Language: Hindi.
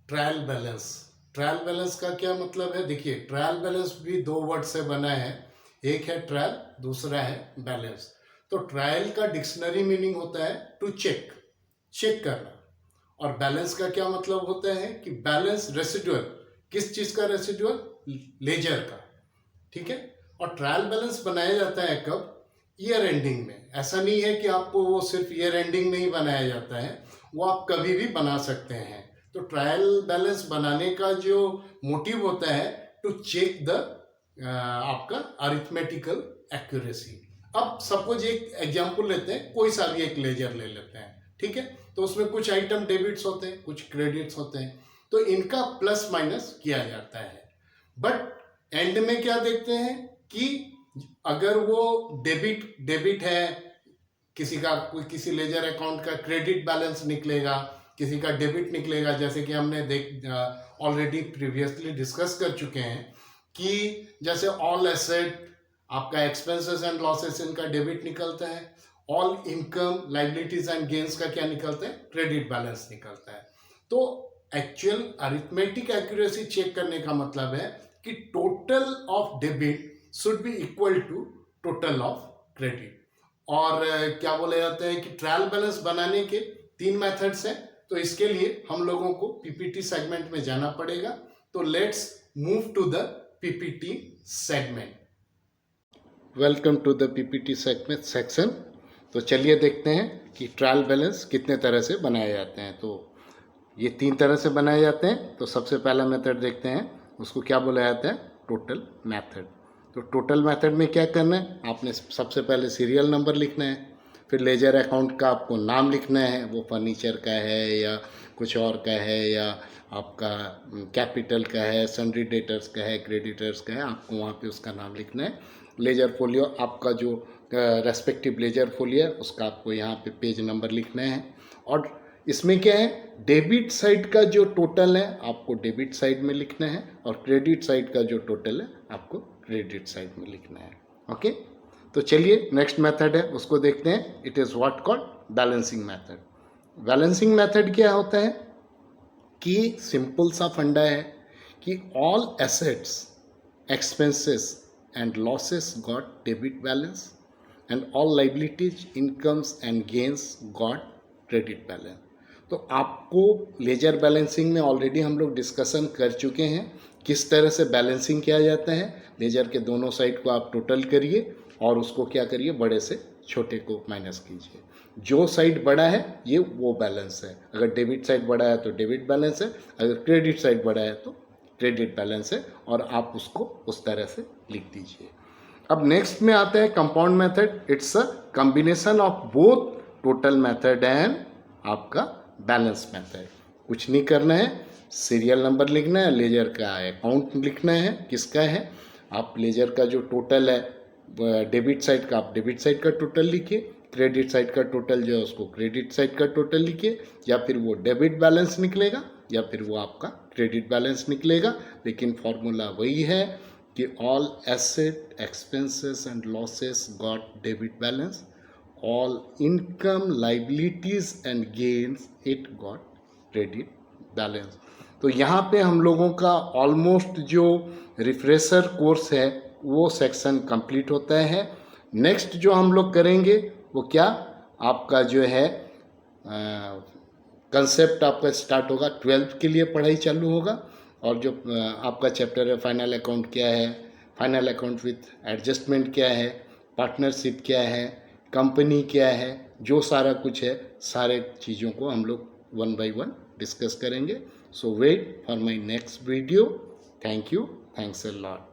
Trial balance. ट्रायल बैलेंस का क्या मतलब है? देखिए, ट्रायल बैलेंस भी दो वर्ड से बना है। एक है ट्रायल, दूसरा है बैलेंस। तो ट्रायल का डिक्शनरी मीनिंग होता है टू चेक, चेक करना। और बैलेंस का क्या मतलब होता है कि बैलेंस रेसिडुअल, किस चीज का रेसिडुअल? लेजर का। ठीक है। और ट्रायल बैलेंस बनाया जाता है कब? ईयर एंडिंग में। ऐसा नहीं है कि आपको वो सिर्फ ईयर एंडिंग में ही बनाया जाता है, वो आप कभी भी बना सकते हैं। तो ट्रायल बैलेंस बनाने का जो मोटिव होता है टू चेक द आपका अरिथमेटिकल एक्यूरेसी। अब सपोज एक एग्जांपल लेते हैं, कोई सा भी एक लेजर ले लेते हैं। ठीक है। तो उसमें कुछ आइटम डेबिट्स होते हैं, कुछ क्रेडिट्स होते हैं, तो इनका प्लस माइनस किया जाता है। बट एंड में क्या देखते हैं कि अगर वो डेबिट है, किसी लेजर अकाउंट का क्रेडिट बैलेंस निकलेगा, किसी का डेबिट निकलेगा। जैसे कि हमने ऑलरेडी प्रीवियसली डिस्कस कर चुके हैं कि जैसे ऑल एसेट आपका एक्सपेंसेस एंड लॉसेस, इनका डेबिट निकलता है। All income, liabilities and gains का क्या निकलता है? क्रेडिट बैलेंस निकलता है। तो एक्चुअल अरिथमेटिक एक्यूरेसी चेक करने का मतलब है कि total of debit should be equal to total of credit. और क्या बोला जाता है कि ट्रायल बैलेंस बनाने के 3 मेथड्स हैं। तो इसके लिए हम लोगों को पीपीटी सेगमेंट में जाना पड़ेगा। तो let's move to the PPT segment. Welcome to the PPT segment section. तो चलिए देखते हैं कि ट्रायल बैलेंस कितने तरह से बनाए जाते हैं। तो ये 3 तरह से बनाए जाते हैं। तो सबसे पहला मेथड देखते हैं, उसको क्या बोला जाता है? Total method. तो टोटल मेथड में क्या करना है? आपने सबसे पहले सीरियल नंबर लिखना है, फिर लेजर अकाउंट का आपको नाम लिखना है, वो फर्नीचर का है या कुछ और का है या आपका कैपिटल का है, सन्ड्री डेटर्स का है, क्रेडिटर्स का है, आपको वहाँ पे उसका नाम लिखना है। लेजर फोलियो, आपका जो रेस्पेक्टिव लेजर फोलियो है उसका आपको यहाँ पे पेज नंबर लिखना है। और इसमें क्या है? डेबिट साइड का जो टोटल है आपको डेबिट साइड में लिखना है, और क्रेडिट साइड का जो टोटल है आपको क्रेडिट साइड में लिखना है। ओके। तो चलिए नेक्स्ट मेथड है उसको देखते हैं। It is what called balancing method. Balancing method क्या होता है कि सिंपल सा फंडा है कि all assets, expenses and losses got debit balance and all liabilities, incomes and gains got credit balance. तो आपको लेजर बैलेंसिंग में ऑलरेडी हम लोग डिस्कशन कर चुके हैं किस तरह से बैलेंसिंग किया जाता है। लेजर के दोनों साइड को आप टोटल करिए और उसको क्या करिए? बड़े से छोटे को माइनस कीजिए। जो साइड बड़ा है ये वो बैलेंस है। अगर डेबिट साइड बड़ा है तो डेबिट बैलेंस है, अगर क्रेडिट साइड बड़ा है तो क्रेडिट बैलेंस है, और आप उसको उस तरह से लिख दीजिए। अब नेक्स्ट में आता है compound method. It's a combination of both total method and आपका बैलेंस मेथड। कुछ नहीं करना है, सीरियल नंबर लिखना है, लेजर का अकाउंट लिखना है किसका है। आप लेजर का जो टोटल है डेबिट साइड का, आप डेबिट साइड का टोटल लिखिए, क्रेडिट साइड का टोटल जो है उसको क्रेडिट साइड का टोटल लिखिए। या फिर वो डेबिट बैलेंस निकलेगा या फिर वो आपका क्रेडिट बैलेंस निकलेगा, लेकिन फॉर्मूला वही है कि all asset, expenses and losses got debit balance, all income, liabilities and gains it got credit balance। तो यहाँ पे हम लोगों का ऑलमोस्ट जो रिफ्रेशर कोर्स है वो सेक्शन कंप्लीट होता है। नेक्स्ट जो हम लोग करेंगे वो क्या? आपका जो है कंसेप्ट आपका स्टार्ट होगा, 12th के लिए पढ़ाई चालू होगा। और जो आपका चैप्टर है फाइनल अकाउंट क्या है, फाइनल अकाउंट विथ एडजस्टमेंट क्या है, पार्टनरशिप क्या है, कंपनी क्या है, जो सारा कुछ है, सारे चीज़ों को हम लोग 1 by 1 डिस्कस करेंगे। So wait for my next video. Thank you, thanks a lot.